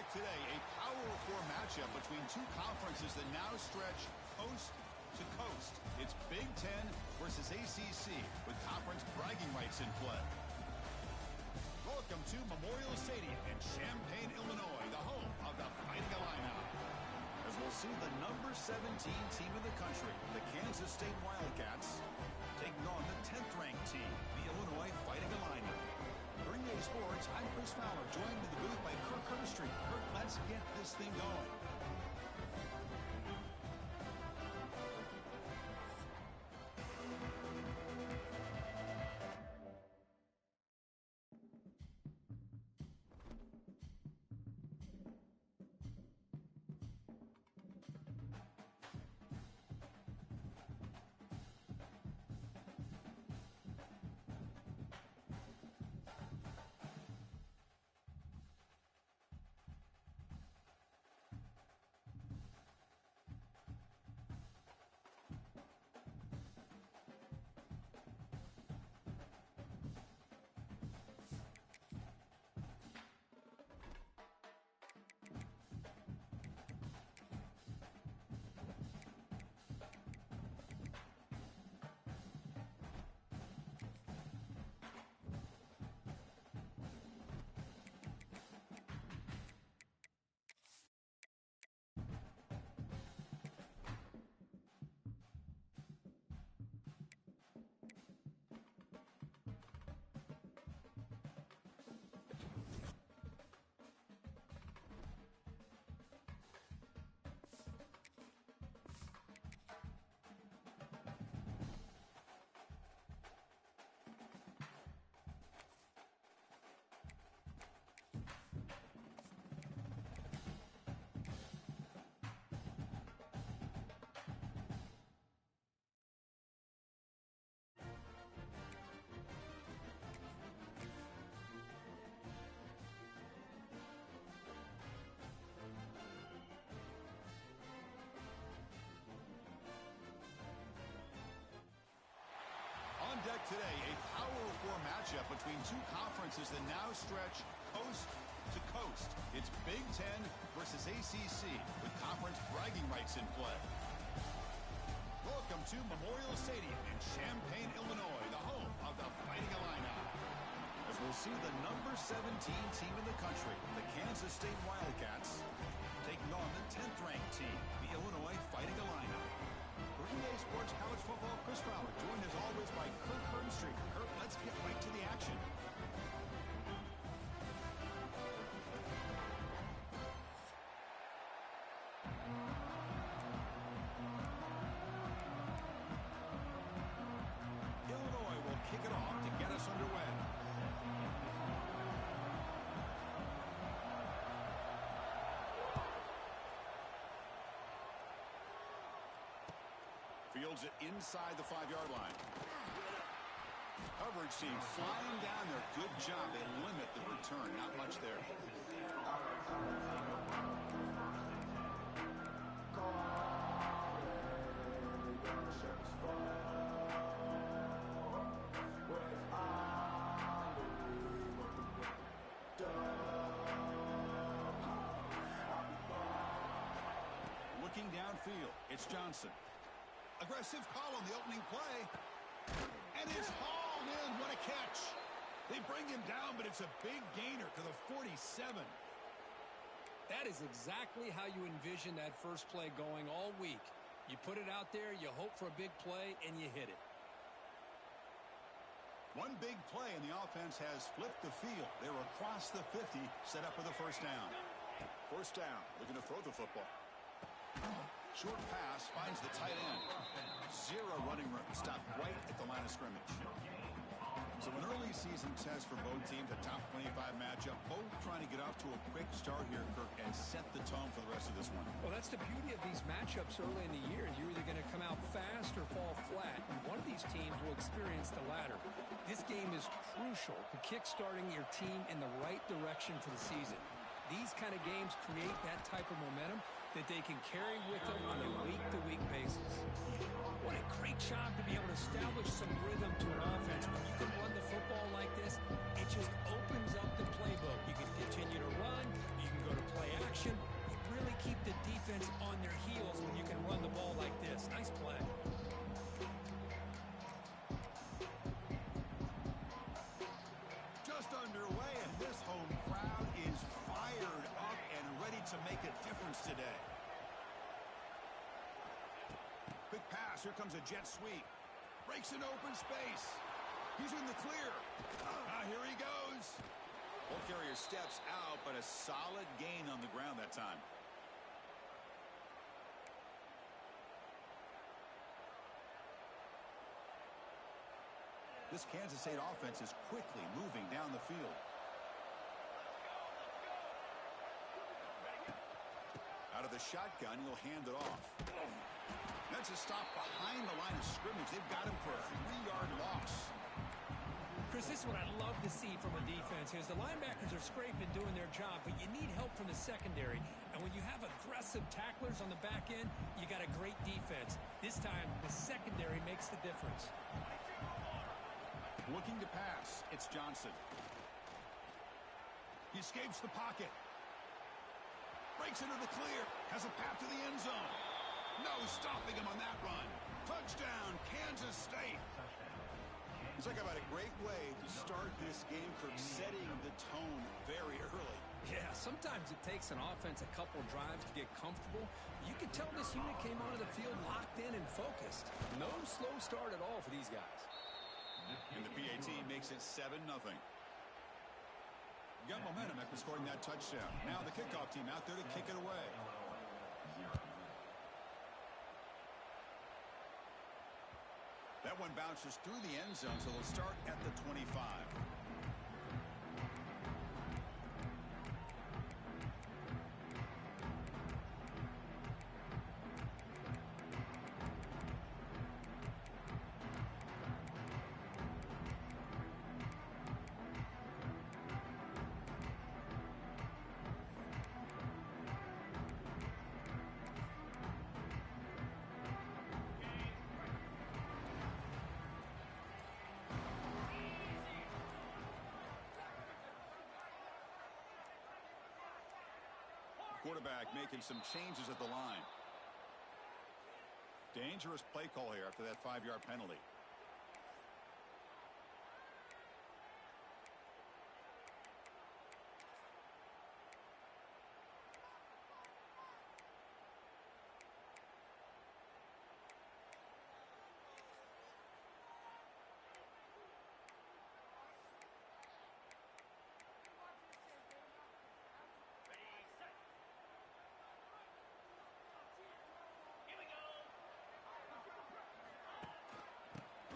deck today, a Power 4 matchup between two conferences that now stretch coast to coast. It's Big Ten versus ACC with conference bragging rights in play. Welcome to Memorial Stadium in Champaign, Illinois, the home of the Fighting Illini. As we'll see the number 17 team in the country, the Kansas State Wildcats, taking on the 10th-ranked team, the Illinois Fighting Illini. During EA Sports, I'm Chris Fowler, joined in the booth by Kirk Herbstreit. Kirk, let's get this thing going. Deck today, a Power 4 matchup between two conferences that now stretch coast to coast. It's Big Ten versus ACC with conference bragging rights in play. Welcome to Memorial Stadium in Champaign, Illinois, the home of the Fighting Illini. As we'll see the number 17 team in the country, the Kansas State Wildcats, taking on the 10th-ranked team, the Illinois Fighting Illini. For EA Sports College Football, Chris Fowler, joined as always by Kirk Herbstreit. Kirk, let's get right to the action. Illinois will kick it off to get us underway. Fields it inside the 5-yard line. Coverage team flying down there. Good job. They limit the return. Not much there. Looking downfield, it's Johnson. Aggressive call on the opening play. And it's hauled in. What a catch. They bring him down, but it's a big gainer to the 47. That is exactly how you envision that first play going all week. You put it out there, you hope for a big play, and you hit it. One big play, and the offense has flipped the field. They're across the 50, set up with a first down. First down, looking to throw the football. Short pass finds the tight end. Zero running room. Stopped right at the line of scrimmage. So an early season test for both teams, a top 25 matchup. Both trying to get off to a quick start here, Kirk, and set the tone for the rest of this one. Well, that's the beauty of these matchups early in the year. You're either going to come out fast or fall flat. And one of these teams will experience the latter. This game is crucial to kick-starting your team in the right direction for the season. These kind of games create that type of momentum that they can carry with them on a week-to-week basis. What a great job to be able to establish some rhythm to an offense. When you can run the football like this, it just opens up the playbook. You can continue to run, you can go to play keep the defense on their heels when you can run the ball like this. Nice play. Just underway, and this home crowd is fired up and ready to make a difference today. Quick pass. Here comes a jet sweep. Breaks an open space. He's in the clear. Here he goes. Ball carrier steps out, but a solid gain on the ground that time. This Kansas State offense is quickly moving down the field. Out of the shotgun, he'll hand it off. That's a stop behind the line of scrimmage. They've got him for a 3-yard loss. Chris, this is what I love to see from a defense is the linebackers are scraping doing their job, but you need help from the secondary. And when you have aggressive tacklers on the back end, you got a great defense. This time, the secondary makes the difference. Looking to pass. It's Johnson. He escapes the pocket. Breaks into the clear. Has a path to the end zone. No stopping him on that run. Touchdown, Kansas State. He's talking about a great way to start this game for setting the tone very early. Yeah, sometimes it takes an offense a couple drives to get comfortable. You can tell this unit came onto the field locked in and focused. No slow start at all for these guys. And the PAT makes it 7-0. Got momentum after scoring that touchdown. Now the kickoff team out there to kick it away. That one bounces through the end zone, so they'll start at the 25. Quarterback making some changes at the line. Dangerous play call here after that 5-yard penalty.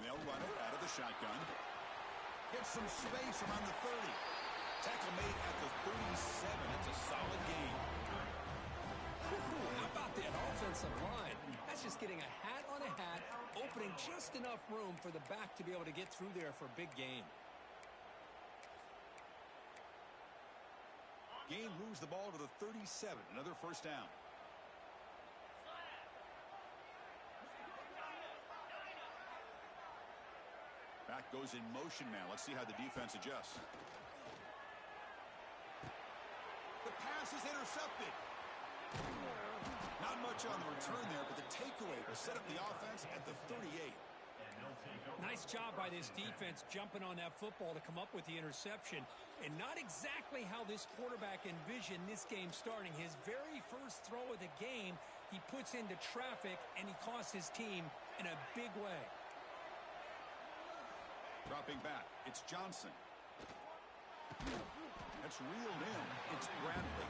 They'll run it out of the shotgun. Gets some space around the 30. Tackle made at the 37. It's a solid gain. How about that offensive line? That's just getting a hat on a hat, opening just enough room for the back to be able to get through there for a big gain. Gain moves the ball to the 37. Another first down. Back goes in motion now. Let's see how the defense adjusts. The pass is intercepted. Not much on the return there, but the takeaway will set up the offense at the 38. Nice job by this defense jumping on that football to come up with the interception. And not exactly how this quarterback envisioned this game starting. His very first throw of the game, he puts into traffic, and he costs his team in a big way. Dropping back, it's Johnson. That's reeled in. It's Bradley.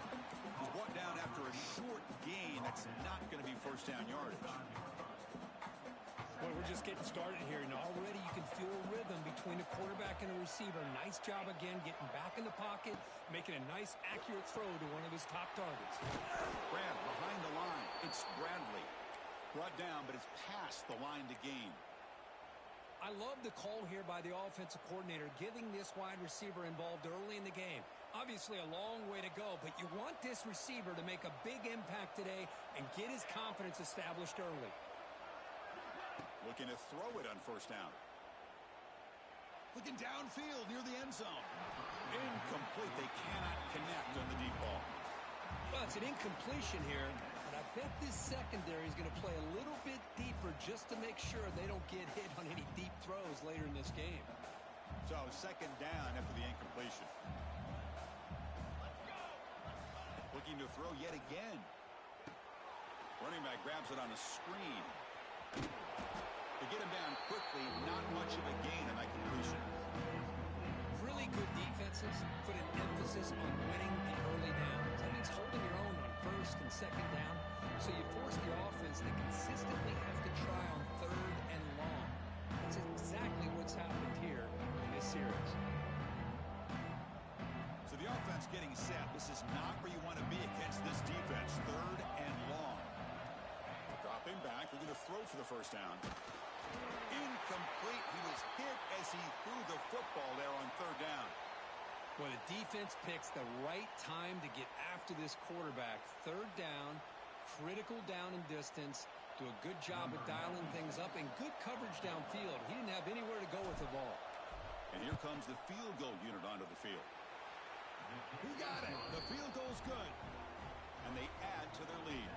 He's brought down after a short gain. That's not going to be first down yardage. Well, we're just getting started here, and already you can feel a rhythm between the quarterback and the receiver. Nice job again getting back in the pocket, making a nice, accurate throw to one of his top targets. Brad behind the line. It's Bradley. Brought down, but it's past the line to gain. I love the call here by the offensive coordinator, giving this wide receiver involved early in the game. Obviously a long way to go, but you want this receiver to make a big impact today and get his confidence established early. Looking to throw it on first down. Looking downfield near the end zone. Incomplete. They cannot connect on the deep ball. Well, it's an incompletion here, but I bet this secondary is going to play a little bit deeper just to make sure they don't get hit on any deep throws later in this game. So second down after the incompletion. Looking to throw yet again. Running back grabs it on a screen. To get him down quickly, not much of a gain on that completion. Really good defenses put an emphasis on winning the early downs. That means holding your own on first and second down, so you force the offense to consistently have to try on third and long. That's exactly what's happened here in this series. So the offense getting set. This is not where you want to be against this defense. Third and long. Dropping back, looking to throw for the first down. Incomplete. He was hit as he threw the football there on third down. Well, the defense picks the right time to get after this quarterback. Third down, critical down and distance. Do a good job of dialing things up and good coverage downfield. He didn't have anywhere to go with the ball. And here comes the field goal unit onto the field. He got it. The field goal's good. And they add to their lead.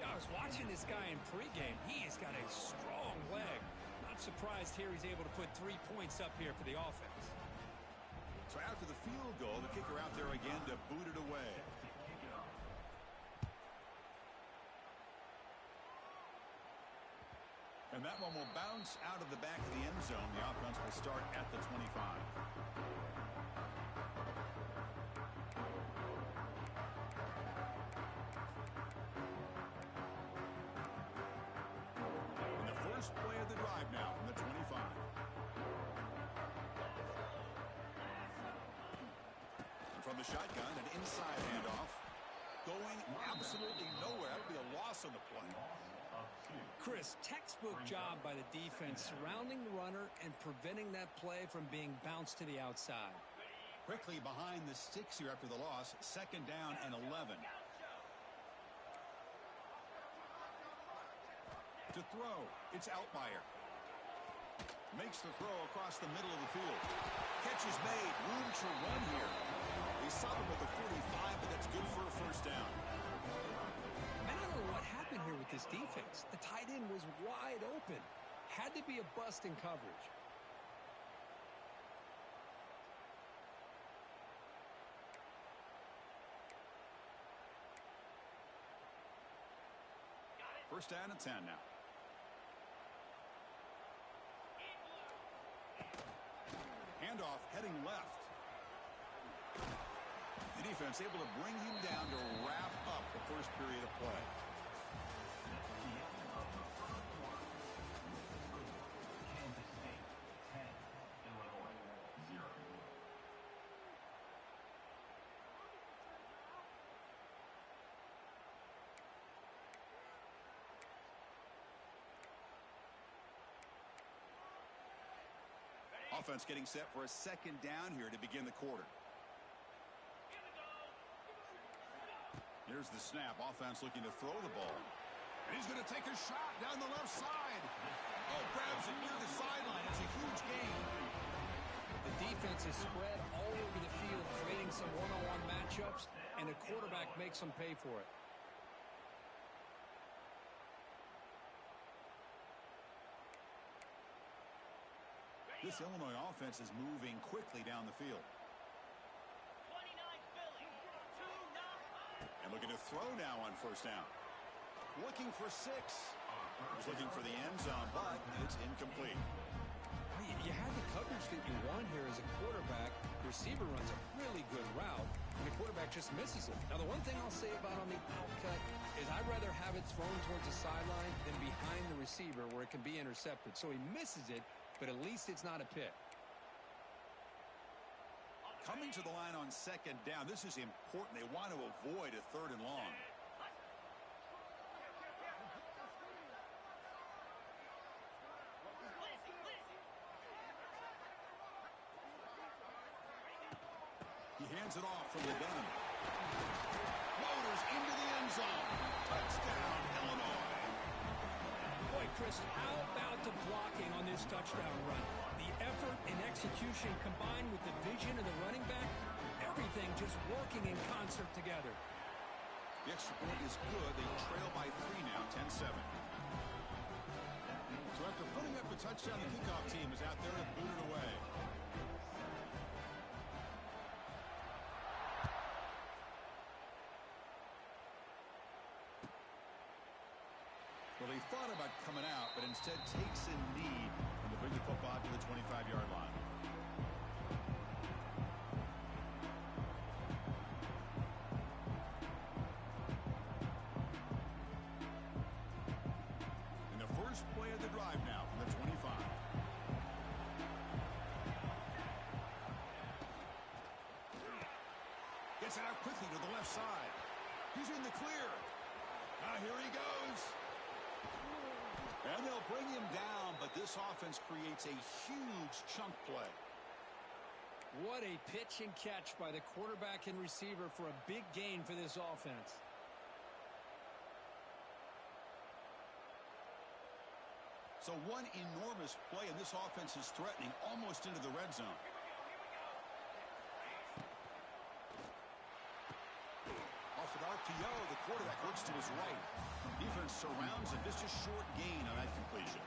I was watching this guy in pregame. He has got a strong leg. Not surprised here he's able to put 3 points up here for the offense. So after the field goal, the kicker out there again to boot it away. And that one will bounce out of the back of the end zone. The offense will start at the 25. First play of the drive now from the 25. And from the shotgun, an inside handoff. Going absolutely nowhere. That would be a loss on the play. Chris, textbook job by the defense surrounding the runner and preventing that play from being bounced to the outside. Quickly behind the sticks here after the loss. Second down and 11. To throw, it's Altmaier. Makes the throw across the middle of the field. Catch is made, room to run here. They stop him with a 45, but that's good for a first down. Man, I don't know what happened here with this defense. The tight end was wide open. Had to be a bust in coverage. First down and 10 now. Handoff heading left. The defense able to bring him down to wrap up the first period of play. Offense getting set for a second down here to begin the quarter. Here's the snap. Offense looking to throw the ball. And he's going to take a shot down the left side. Oh, grabs it near the sideline. It's a huge gain. The defense is spread all over the field, creating some one-on-one matchups, and the quarterback makes them pay for it. This Illinois offense is moving quickly down the field. And looking to throw now on first down. Looking for 6. He's looking for the end zone, but it's incomplete. You had the coverage that you want here as a quarterback. The receiver runs a really good route, and the quarterback just misses it. Now, the one thing I'll say about on the out cut is I'd rather have it thrown towards the sideline than behind the receiver where it can be intercepted. So he misses it, but at least it's not a pick. Coming to the line on second down, this is important. They want to avoid a third and long. He hands it off from the gun. Motors into the end zone. Touchdown, Illinois. Boy, Chris, how about the blocking on this touchdown run? The effort and execution combined with the vision of the running back, everything just working in concert together. The extra point is good. They trail by 3 now, 10-7. So after putting up a touchdown, the kickoff team is out there and booted away. Well, he thought about coming out, but instead takes a knee and to bring the football to the 25-yard line. And the first play of the drive now from the 25. Gets it out quickly to the left side. He's in the clear. Now here he goes. And they'll bring him down, but this offense creates a huge chunk play. What a pitch and catch by the quarterback and receiver for a big gain for this offense. So one enormous play, and this offense is threatening almost into the red zone. Off an RPO, the quarterback looks to his right. Defense surrounds him. Just a short gain on that completion.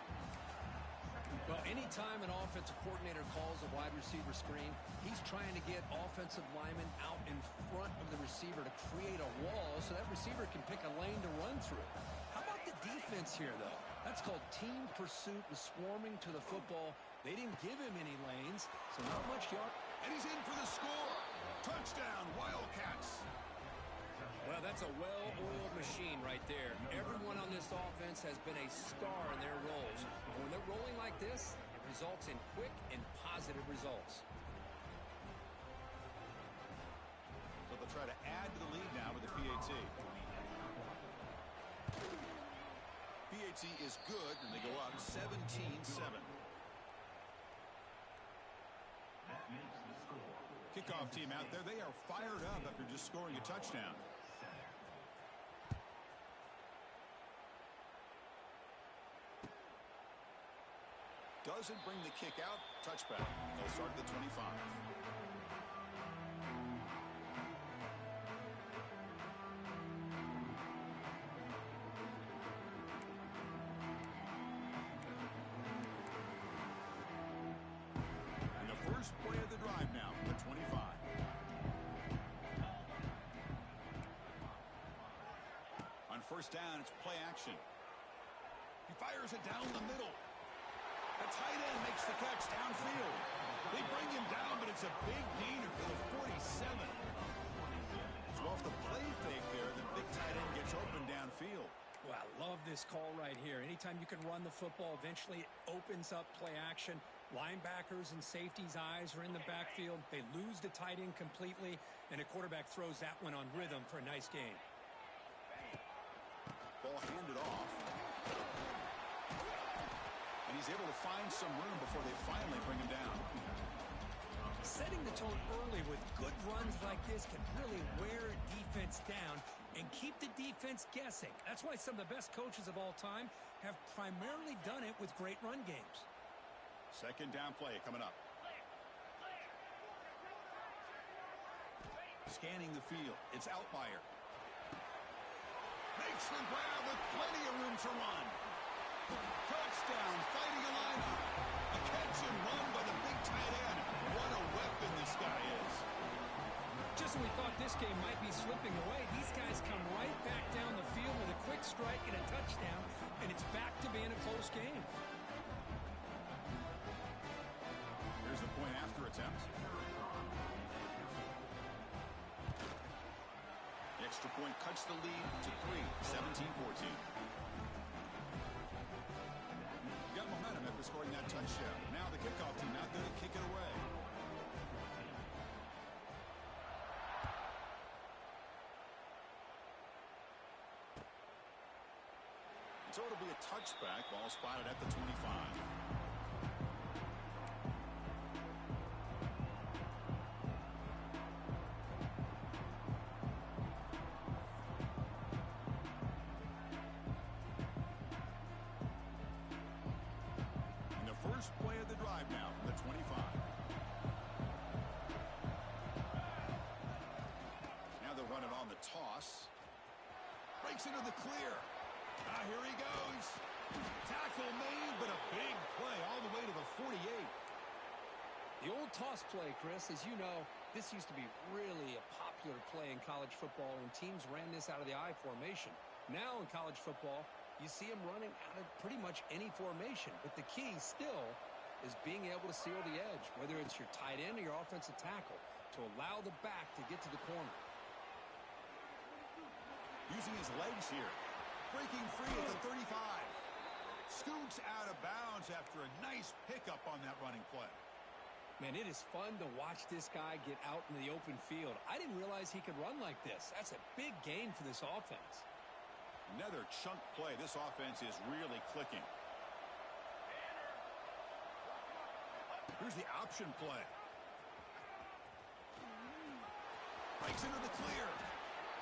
Well, anytime an offensive coordinator calls a wide receiver screen, he's trying to get offensive linemen out in front of the receiver to create a wall so that receiver can pick a lane to run through. How about the defense here, though? That's called team pursuit and swarming to the football. They didn't give him any lanes, so not much yard. And he's in for the score. Touchdown, Wildcats. Well, that's a well-oiled machine right there. Everyone on this offense has been a star in their roles. And when they're rolling like this, it results in quick and positive results. So they'll try to add to the lead now with the PAT. PAT is good, and they go up 17-7. Kickoff team out there. They are fired up after just scoring a touchdown. Doesn't bring the kick out. Touchback. They'll start at the 25. And the first play of the drive now from the 25. On first down, it's play action. He fires it down the middle. The tight end makes the catch downfield. They bring him down, but it's a big gainer for the 47. So off the play fake there, the big tight end gets open downfield. Well, I love this call right here. Anytime you can run the football, eventually it opens up play action. Linebackers and safeties' eyes are in the backfield. They lose the tight end completely, and a quarterback throws that one on rhythm for a nice gain. Ball handed off. And he's able to find some room before they finally bring him down. Setting the tone early with good runs like this can really wear a defense down and keep the defense guessing. That's why some of the best coaches of all time have primarily done it with great run games. Second down play coming up. Scanning the field. It's Outlier. Makes the grab with plenty of room to run. Touchdown, fighting a lineup. A catch and run by the big tight end. What a weapon this guy is. Just when we thought this game might be slipping away, these guys come right back down the field with a quick strike and a touchdown, and it's back to being a close game. Here's the point after attempt. The extra point cuts the lead to 3, 17-14. Got momentum after scoring that touchdown. Now the kickoff team out there to kick it away. So it'll be a touchback. Ball spotted at the 25. First play of the drive now from the 25. Now they'll run it on the toss. breaks into the clear. Here he goes. Tackle made, but a big play all the way to the 48. The old toss play, Chris, as you know, this used to be really a popular play in college football when teams ran this out of the I formation. Now in college football, you see them running out of pretty much any formation. But the key still is being able to seal the edge, whether it's your tight end or your offensive tackle, to allow the back to get to the corner. Using his legs here. Breaking free at the 35. Scoots out of bounds after a nice pickup on that running play. Man, it is fun to watch this guy get out in the open field. I didn't realize he could run like this. That's a big gain for this offense. Another chunk play. This offense is really clicking. Here's the option play. Breaks into the clear.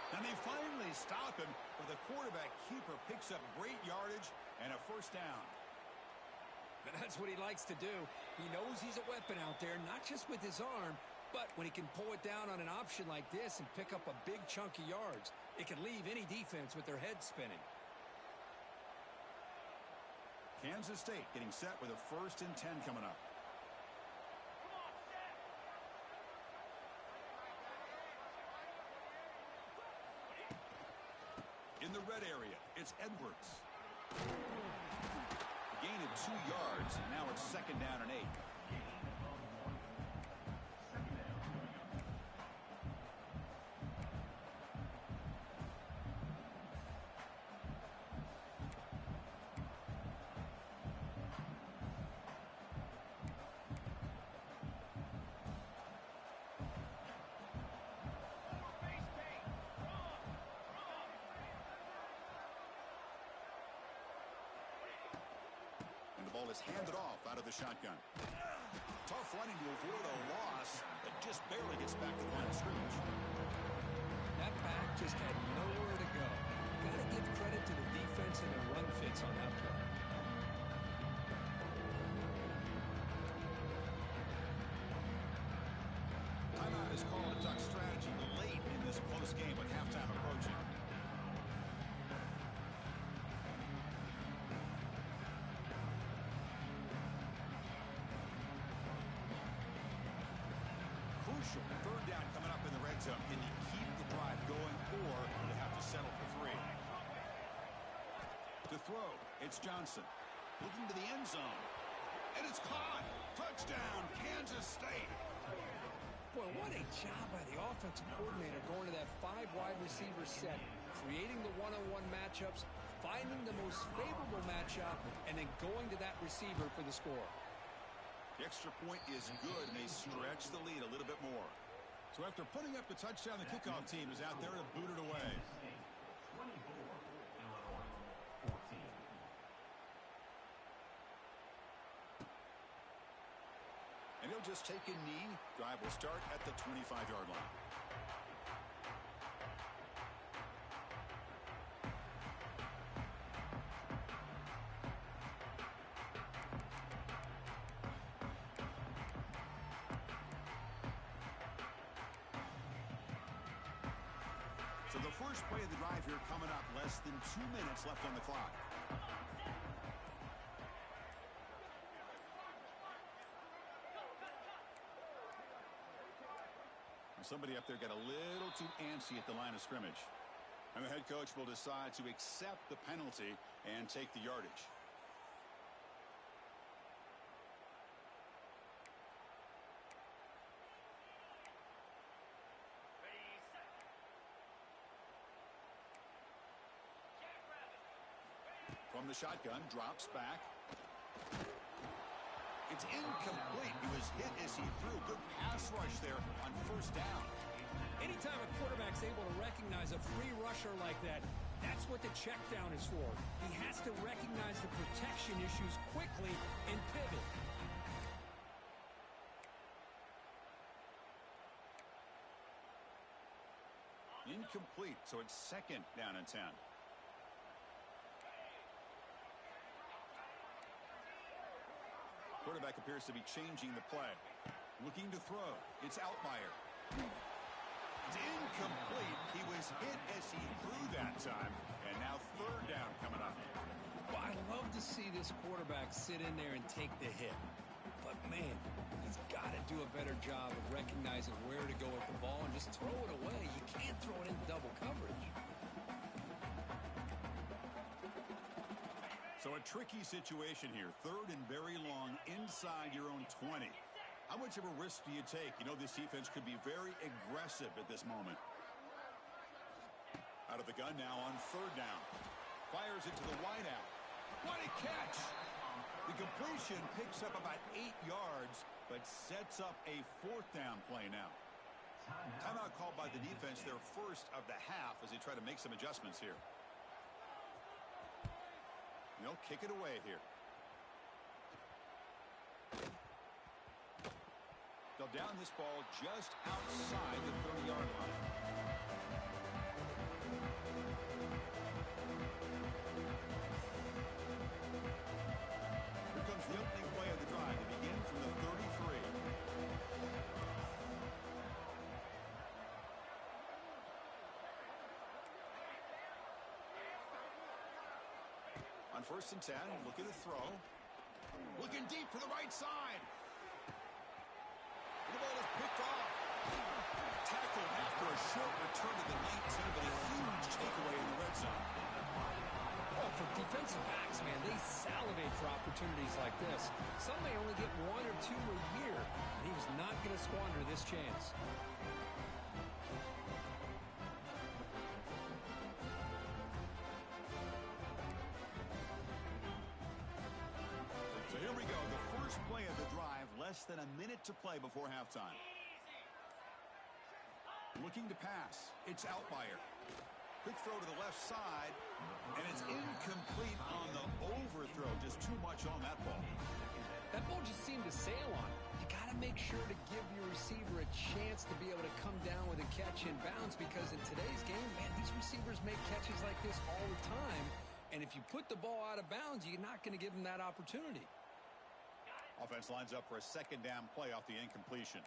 And they finally stop him, but the quarterback keeper picks up great yardage and a first down. And that's what he likes to do. He knows he's a weapon out there, not just with his arm, but when he can pull it down on an option like this and pick up a big chunk of yards, it can leave any defense with their head spinning. Kansas State getting set with a 1st and 10 coming up. In the red area, it's Edwards. A gain of 2 yards, and now it's 2nd down and 8. The ball is handed off out of the shotgun. Tough running to avoid a loss, but just barely gets back to the line of scrimmage. That back just had nowhere to go. Got to give credit to the defense and their run fits on that play. Timeout is called to talk strategy late in this close game with halftime approaching. Crucial 3rd down coming up in the red zone. Can you keep the drive going, or will they have to settle for 3? To throw, it's Johnson. Looking to the end zone. And it's caught. Touchdown, Kansas State. Boy, what a job by the offensive coordinator going to that 5 wide receiver set, creating the one-on-one matchups, finding the most favorable matchup, and then going to that receiver for the score. The extra point is good, and they stretch the lead a little bit more. So after putting up the touchdown, the kickoff team is out there to boot it away. And he'll just take a knee. Drive will start at the 25-yard line. So the first play of the drive here coming up. Less than 2 minutes left on the clock. Somebody up there got a little too antsy at the line of scrimmage. And the head coach will decide to accept the penalty and take the yardage. From the shotgun, drops back. It's incomplete. He was hit as he threw. Good pass rush there on 1st down. Anytime a quarterback's able to recognize a free rusher like that, that's what the check down is for. He has to recognize the protection issues quickly and pivot. Incomplete, so it's 2nd down and 10. Quarterback appears to be changing the play. Looking to throw. It's Altmaier. It's incomplete. He was hit as he threw that time, Now third down coming up. Well, I love to see this quarterback sit in there and take the hit. But, man, he's got to do a better job of recognizing where to go with the ball and just throw it away. You can't throw it into double coverage. So a tricky situation here. Third and very long inside your own 20. How much of a risk do you take? You know this defense could be very aggressive at this moment. Out of the gun now on third down. Fires it to the wideout. What a catch! The completion picks up about 8 yards, but sets up a fourth down play now. Timeout called by the defense, their first of the half, as they try to make some adjustments here. They'll kick it away here. They'll down this ball just outside the 30-yard line. Here comes the opening play of the drive to begin from the 33. On first and 10, looking to throw. Looking deep for the right side. The ball is picked off. Tackled after a short return to the 19, but a huge takeaway in the red zone. Oh, for defensive backs, man, they salivate for opportunities like this. Some may only get 1 or 2 a year, and he was not going to squander this chance. So here we go, the first play of the drive, less than a minute to play before halftime. Looking to pass. It's Outlier. Quick throw to the left side, and it's incomplete on the overthrow. Just too much on that ball. That ball just seemed to sail on. You got to make sure to give your receiver a chance to be able to come down with a catch in bounds, because in today's game, man, these receivers make catches like this all the time. And if you put the ball out of bounds, you're not going to give them that opportunity. Offense lines up for a second down play off the incompletion.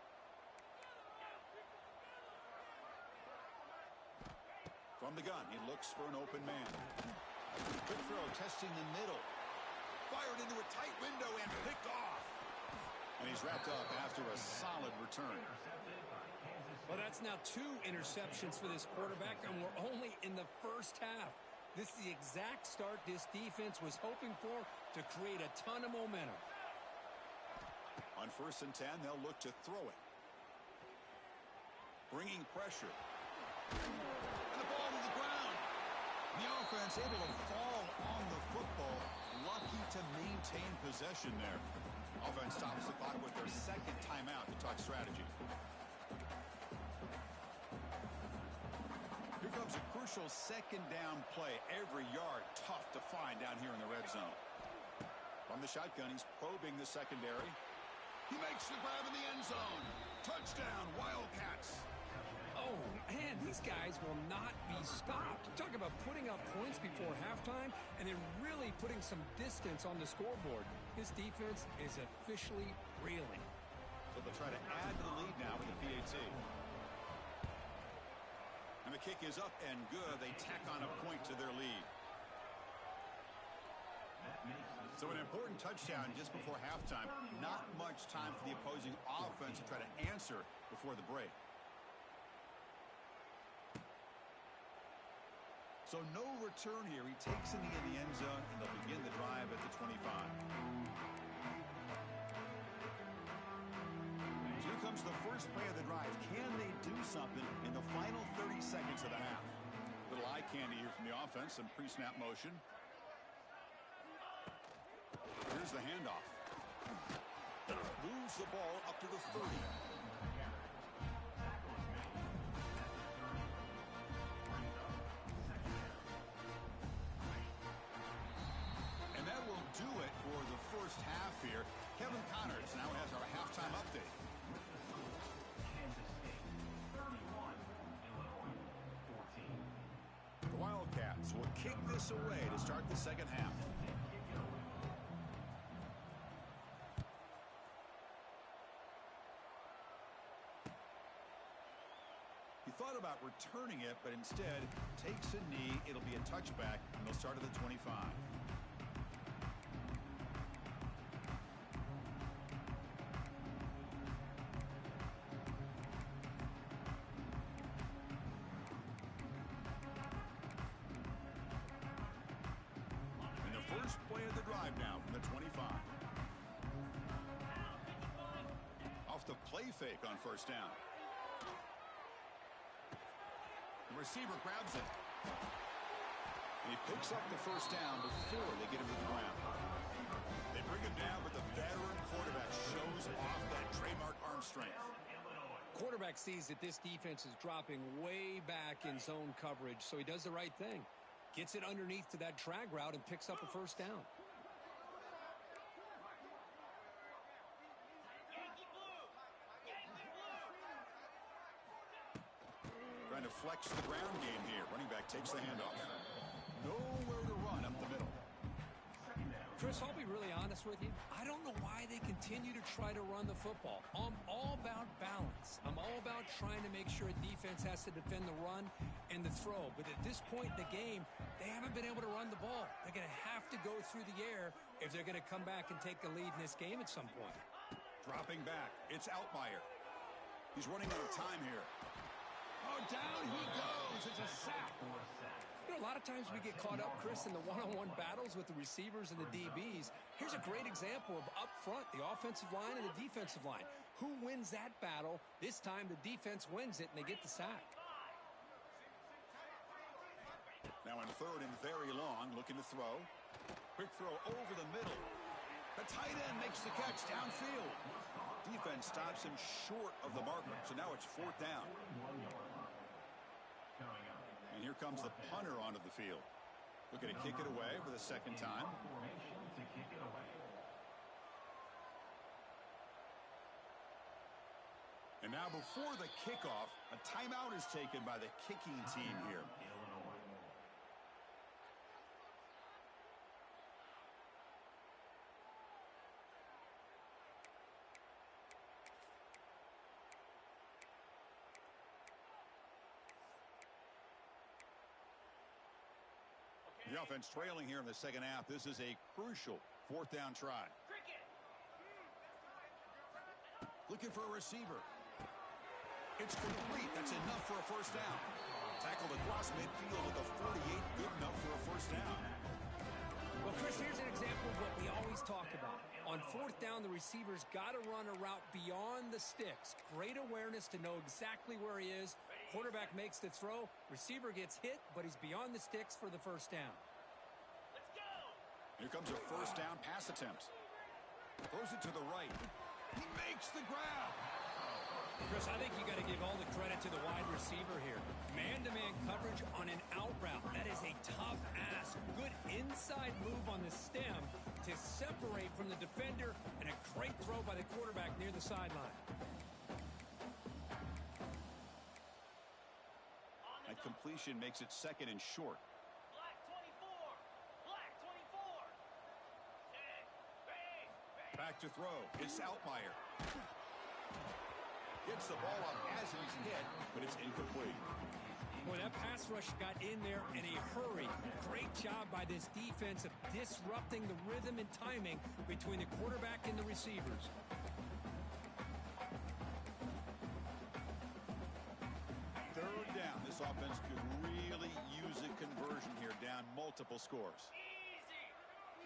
From the gun, he looks for an open man. Quick throw, testing the middle. Fired into a tight window and picked off. And he's wrapped up after a solid return. Well, that's now 2 interceptions for this quarterback, and we're only in the first half. This is the exact start this defense was hoping for to create a ton of momentum. On first and 10, they'll look to throw it. Bringing pressure. And the ball to the ground. The offense able to fall on the football. Lucky to maintain possession there. Offense stops the clock with their second timeout to talk strategy. Here comes a crucial second down play. Every yard tough to find down here in the red zone. From the shotgun, he's probing the secondary. He makes the grab in the end zone. Touchdown, Wildcats. Oh, man, these guys will not be stopped. Talk about putting up points before halftime and then really putting some distance on the scoreboard. This defense is officially reeling. So they'll try to add to the lead now with the PAT. And the kick is up and good. They tack on a point to their lead. So an important touchdown just before halftime. Not much time for the opposing offense to try to answer before the break. So no return here. He takes it in the end zone, and they'll begin the drive at the 25. So here comes the first play of the drive. Can they do something in the final 30 seconds of the half? Little eye candy here from the offense, some pre-snap motion. Here's the handoff. Moves the ball up to the 30. And that will do it for the first half here. Kevin Connors now has our halftime update. The Wildcats will kick this away to start the second half. He thought about returning it, but instead takes a knee. It'll be a touchback, and they'll start at the 25. And the first play of the drive now from the 25. Off the play fake on first down. The receiver grabs it. And he picks up the first down before they get him to the ground. They bring him down, but the veteran quarterback shows off that trademark arm strength. Quarterback sees that this defense is dropping way back in zone coverage, so he does the right thing. Gets it underneath to that drag route and picks up a first down. Trying to flex the ground game here. Running back takes the handoff. Nowhere to run up the middle. Chris, I'll be really honest with you. I don't know why they continue to try to run the football. I'm all about balance. I'm all about trying to make sure a defense has to defend the run and the throw. But at this point in the game, they haven't been able to run the ball. They're going to have to go through the air if they're going to come back and take the lead in this game at some point. Dropping back. It's Altmaier. He's running out of time here. Oh, down he goes. It's a sack. You know, a lot of times we get caught up, Chris, in the one-on-one battles with the receivers and the DBs. Here's a great example of up front, the offensive line and the defensive line. Who wins that battle? This time the defense wins it, and they get the sack. Now in third and very long, looking to throw. Quick throw over the middle. The tight end makes the catch downfield. Defense stops him short of the marker, so now it's fourth down. And here comes the punter onto the field. Looking to kick it away for the second time. And now before the kickoff, a timeout is taken by the kicking team here. The offense trailing here in the second half. This is a crucial fourth down try. Looking for a receiver. It's complete. That's enough for a first down. Tackled across midfield at the 48. Good enough for a first down. Well, Chris, here's an example of what we always talk about. On fourth down, the receiver's got to run a route beyond the sticks. Great awareness to know exactly where he is. Quarterback makes the throw. Receiver gets hit, but he's beyond the sticks for the first down. Let's go! Here comes a first down pass attempt. Throws it to the right. He makes the grab. Chris, I think you got to give all the credit to the wide receiver here. Man-to-man coverage on an out route. That is a tough ask. Good inside move on the stem to separate from the defender, and a great throw by the quarterback near the sideline. That completion makes it second and short. Black 24! Black 24! Back to throw. It's Altmaier. Gets the ball off as he's hit, but it's incomplete. Boy, that pass rush got in there in a hurry. Great job by this defense of disrupting the rhythm and timing between the quarterback and the receivers. Third down. This offense could really use a conversion here, down multiple scores. Easy!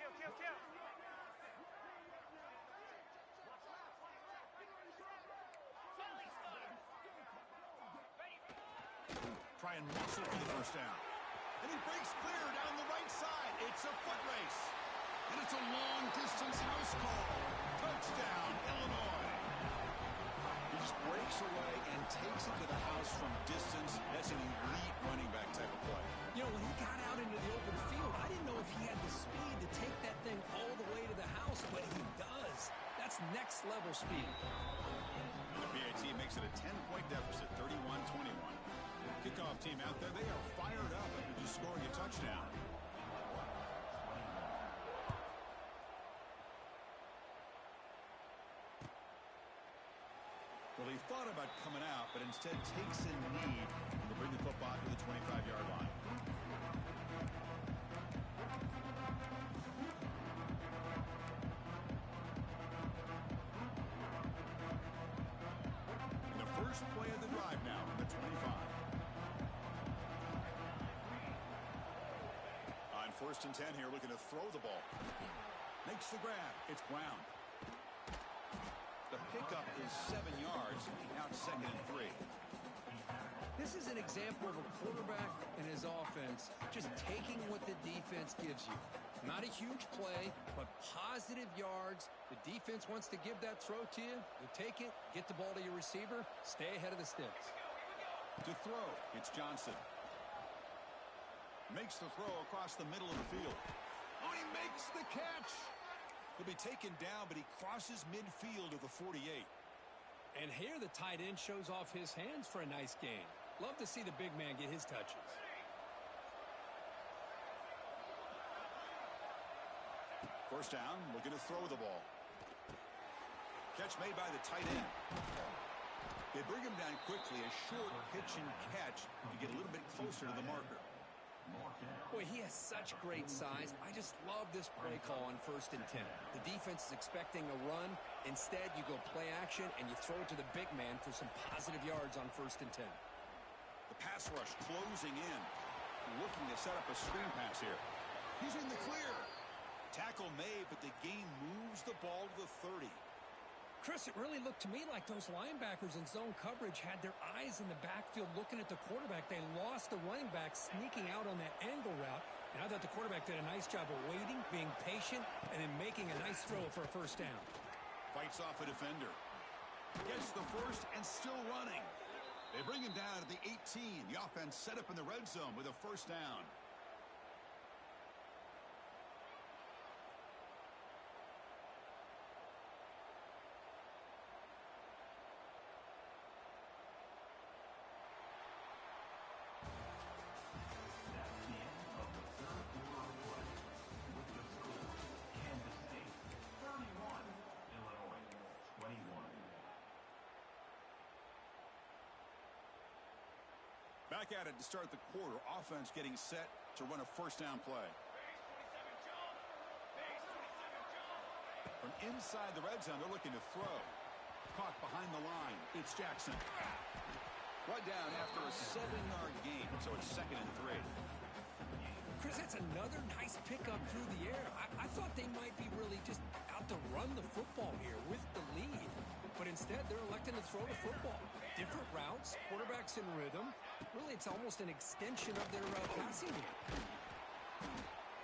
Kill, kill, kill! Try and muscle for the first down. And he breaks clear down the right side. It's a foot race. And it's a long-distance house call. Touchdown, Illinois. He just breaks away and takes it to the house from distance. That's an elite running back type of play. You know, when he got out into the open field, I didn't know if he had the speed to take that thing all the way to the house, but he does. That's next-level speed. The PAT makes it a 10-point deficit, 31-21. Kickoff team out there, they are fired up after just scoring a touchdown. Well, he thought about coming out, but instead takes a knee to bring the football to the 25-yard line. And the first play of the drive now from the 25. On 1st and 10 here, looking to throw the ball. Makes the grab. It's Brown. The pickup is 7 yards. Now it's 2nd and 3. This is an example of a quarterback and his offense just taking what the defense gives you. Not a huge play, but positive yards. The defense wants to give that throw to you. You take it, get the ball to your receiver, stay ahead of the sticks. To throw, it's Johnson. Makes the throw across the middle of the field. Oh, he makes the catch. He'll be taken down, but he crosses midfield of the 48. And here the tight end shows off his hands for a nice gain. Love to see the big man get his touches. First down, looking to throw the ball. Catch made by the tight end. They bring him down quickly, a short pitch and catch to get a little bit closer to the marker. Boy, he has such great size. I just love this play call on 1st and 10. The defense is expecting a run. Instead, you go play action, and you throw it to the big man for some positive yards on 1st and 10. The pass rush closing in. Looking to set up a screen pass here. He's in the clear. Tackle made, but the game moves the ball to the 30. Chris, it really looked to me like those linebackers in zone coverage had their eyes in the backfield looking at the quarterback. They lost the running back sneaking out on that angle route. And I thought the quarterback did a nice job of waiting, being patient, and then making a nice throw for a first down. Fights off a defender. Gets the first and still running. They bring him down at the 18. The offense set up in the red zone with a first down. Back at it to start the quarter. Offense getting set to run a first down play. From inside the red zone, they're looking to throw. Caught behind the line. It's Jackson. Brought down after a 7-yard gain, so it's 2nd and 3. Chris, that's another nice pickup through the air. I thought they might be really just out to run the football here with the lead. But instead, they're electing to throw the football. Different routes, quarterbacks in rhythm. Really, it's almost an extension of their passing game.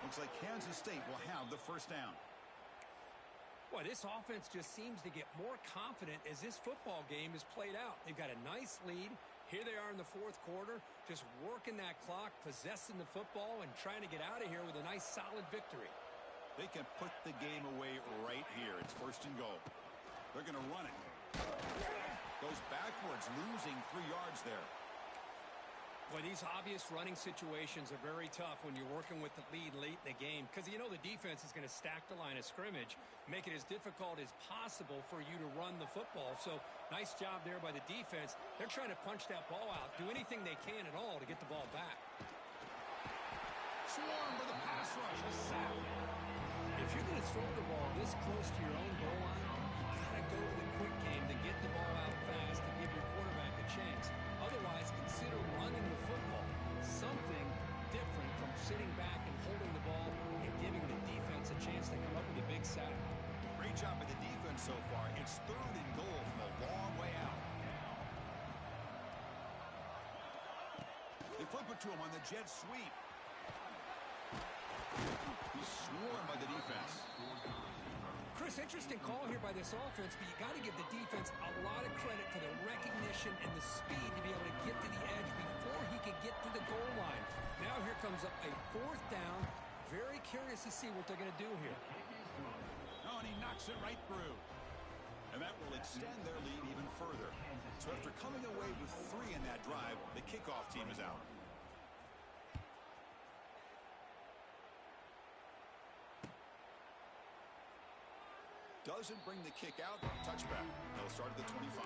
Looks like Kansas State will have the first down. Boy, this offense just seems to get more confident as this football game is played out. They've got a nice lead. Here they are in the 4th quarter, just working that clock, possessing the football, and trying to get out of here with a nice, solid victory. They can put the game away right here. It's 1st and goal. They're going to run it. Goes backwards, losing 3 yards there. Boy, these obvious running situations are very tough when you're working with the lead late in the game because you know the defense is going to stack the line of scrimmage, make it as difficult as possible for you to run the football. So nice job there by the defense. They're trying to punch that ball out, do anything they can at all to get the ball back. Swarm with a pass rush, a sack. If you're going to throw the ball this close to your own goal line, you got to go to the quick game to get the ball out fast to give your quarterback a chance. Otherwise, consider running the football. Something different from sitting back and holding the ball and giving the defense a chance to come up with a big sack. Great job by the defense so far. It's 3rd and goal from a long way out. They flip it to him on the jet sweep. He's swarmed by the defense. Chris, interesting call here by this offense, but you got to give the defense a lot of credit for the recognition and the speed to be able to get to the edge before he could get to the goal line. Now here comes a 4th down. Very curious to see what they're going to do here. Oh, and he knocks it right through. And that will extend their lead even further. So after coming away with 3 in that drive, the kickoff team is out. Doesn't bring the kick out. Touchback. They'll start at the 25.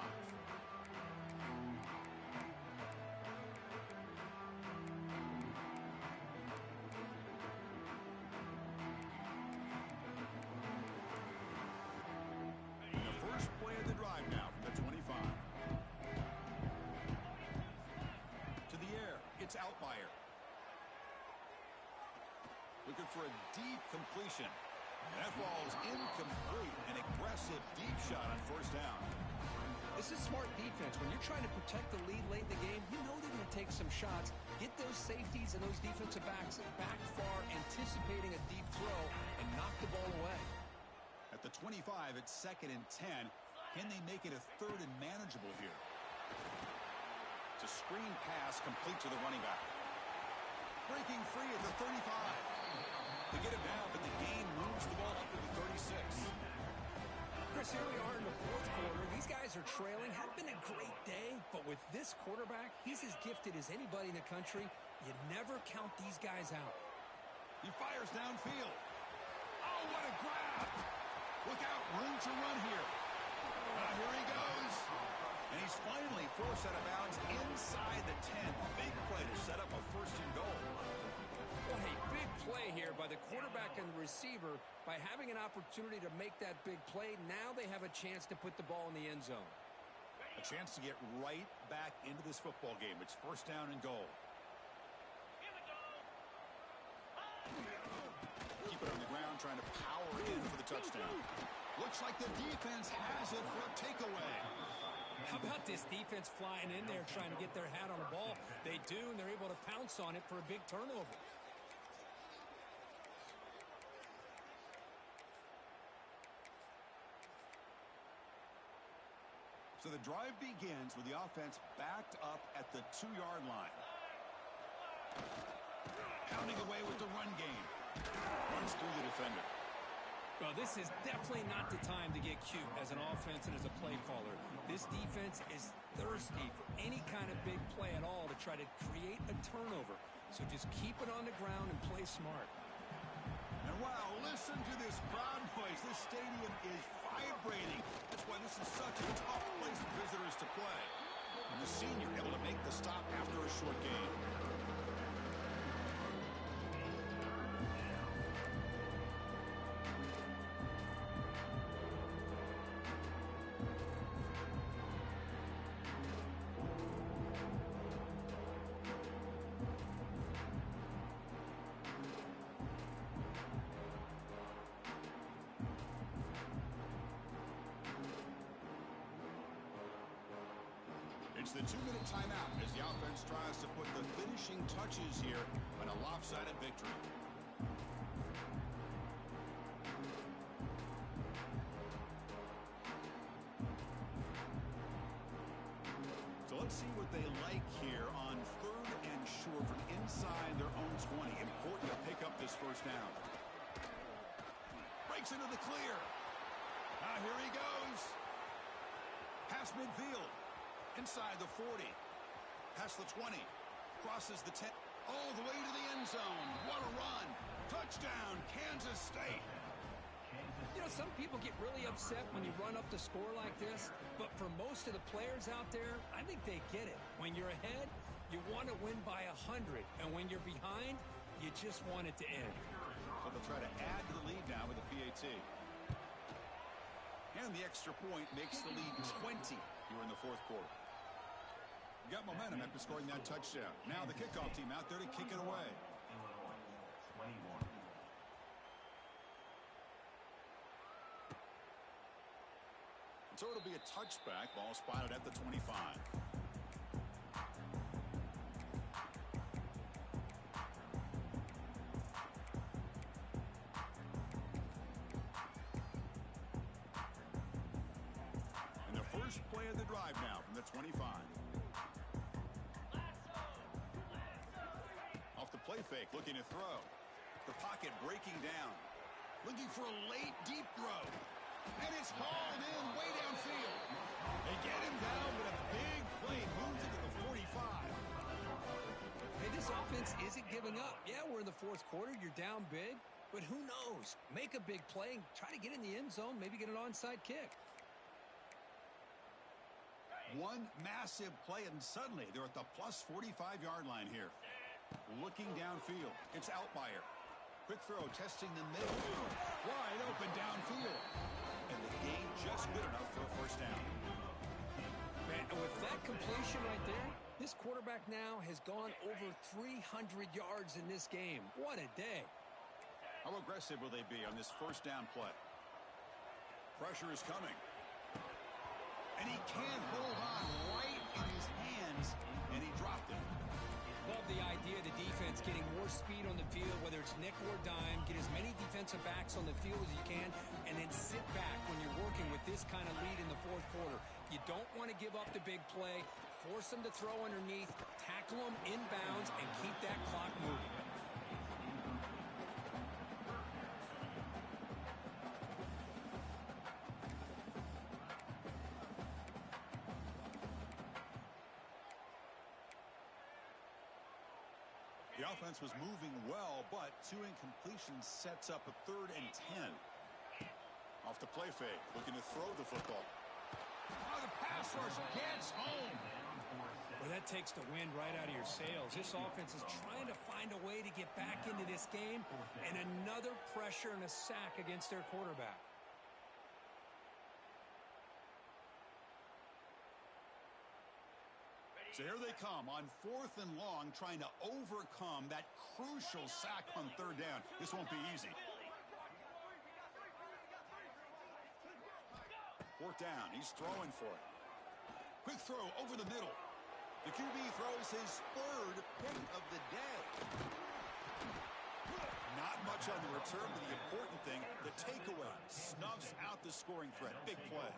The first play of the drive now from the 25. To the air. It's Outlier. Looking for a deep completion. And that ball's incomplete. An aggressive deep shot on first down. This is smart defense. When you're trying to protect the lead late in the game, you know they're going to take some shots, get those safeties and those defensive backs back far, anticipating a deep throw, and knock the ball away. At the 25, it's 2nd and 10. Can they make it a 3rd and manageable here? It's a screen pass complete to the running back. Breaking free at the 35. They get him down, but the game moves the ball up to the 36. Chris, here we are in the 4th quarter. These guys are trailing. Had been a great day, but with this quarterback, he's as gifted as anybody in the country. You never count these guys out. He fires downfield. Oh, what a grab! Look out, room to run here. Here he goes. And he's finally forced out of bounds inside the 10. Big play to set up a 1st and goal. Well, hey, big play here by the quarterback and the receiver. By having an opportunity to make that big play, now they have a chance to put the ball in the end zone. A chance to get right back into this football game. It's 1st down and goal. Here we go. Keep it on the ground, trying to power in for the touchdown. Looks like the defense has it for a takeaway. How about this defense flying in there trying to get their hat on the ball? They do, and they're able to pounce on it for a big turnover. So the drive begins with the offense backed up at the 2-yard line. Pounding away with the run game. Runs through the defender. Well, this is definitely not the time to get cute as an offense and as a play caller. This defense is thirsty for any kind of big play at all to try to create a turnover. So just keep it on the ground and play smart. And wow, listen to this crowd noise. This stadium is vibrating. That's why this is such a tough place for visitors to play. And the senior able to make the stop after a short game. It's the 2-minute timeout as the offense tries to put the finishing touches here on a lopsided victory. So let's see what they like here on 3rd and short from inside their own 20. Important to pick up this 1st down. Breaks into the clear. Here he goes. Past midfield. Inside the 40. Past the 20. Crosses the 10. All the way to the end zone. What a run. Touchdown, Kansas State. You know, some people get really upset when you run up the score like this, but for most of the players out there, I think they get it. When you're ahead, you want to win by 100, and when you're behind, you just want it to end. So they'll try to add to the lead now with the PAT. And the extra point makes the lead 20 here in the 4th quarter. Got momentum after scoring that touchdown. Now the kickoff team out there to kick it away. So it'll be a touchback. Ball spotted at the 25. And the first play of the drive now from the 25. Off the play fake, looking to throw. The pocket breaking down. Looking for a late, deep throw. And it's hauled in way downfield. They get him down with a big play. Moves into the 45. Hey, this offense isn't giving up. Yeah, we're in the 4th quarter. You're down big. But who knows? Make a big play and try to get in the end zone, maybe get an onside kick. One massive play, and suddenly they're at the plus 45-yard line here. Looking downfield. It's Outlier. Quick throw, testing the middle. Wide open downfield. And the gain just good enough for a first down. Man, with that completion right there, this quarterback now has gone over 300 yards in this game. What a day. How aggressive will they be on this first down play? Pressure is coming. And he can't hold on right in his hands, and he dropped it. Love the idea of the defense getting more speed on the field, whether it's nickel or dime, get as many defensive backs on the field as you can, and then sit back when you're working with this kind of lead in the fourth quarter. You don't want to give up the big play, force them to throw underneath, tackle them inbounds, and keep that clock moving. The offense was moving well, but two incompletions sets up a 3rd and 10. Off the play fake, looking to throw the football. Oh, the pass rush gets home. Well, that takes the wind right out of your sails. This offense is trying to find a way to get back into this game, and another pressure and a sack against their quarterback. So here they come on 4th and long, trying to overcome that crucial sack on 3rd down. This won't be easy. 4th down, he's throwing for it. Quick throw over the middle. The QB throws his 3rd pick of the day. Not much on the return, but the important thing, the takeaway snuffs out the scoring threat. Big play.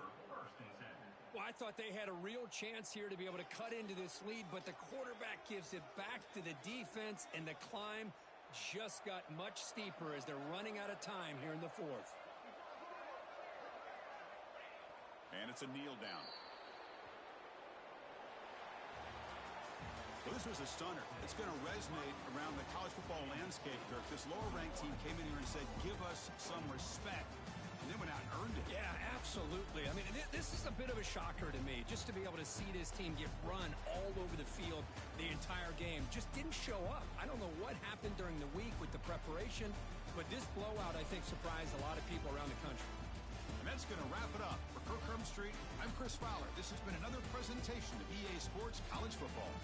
Well, I thought they had a real chance here to be able to cut into this lead, but the quarterback gives it back to the defense, and the climb just got much steeper as they're running out of time here in the 4th. And it's a kneel down. Well, this was a stunner. It's going to resonate around the college football landscape, Kirk. This lower-ranked team came in here and said, give us some respect. And they went out and earned it. Yeah, absolutely. I mean, this is a bit of a shocker to me, just to be able to see this team get run all over the field the entire game. Just didn't show up. I don't know what happened during the week with the preparation, but this blowout, I think, surprised a lot of people around the country. And that's going to wrap it up. For Kirk Street, I'm Chris Fowler. This has been another presentation of EA Sports College Football.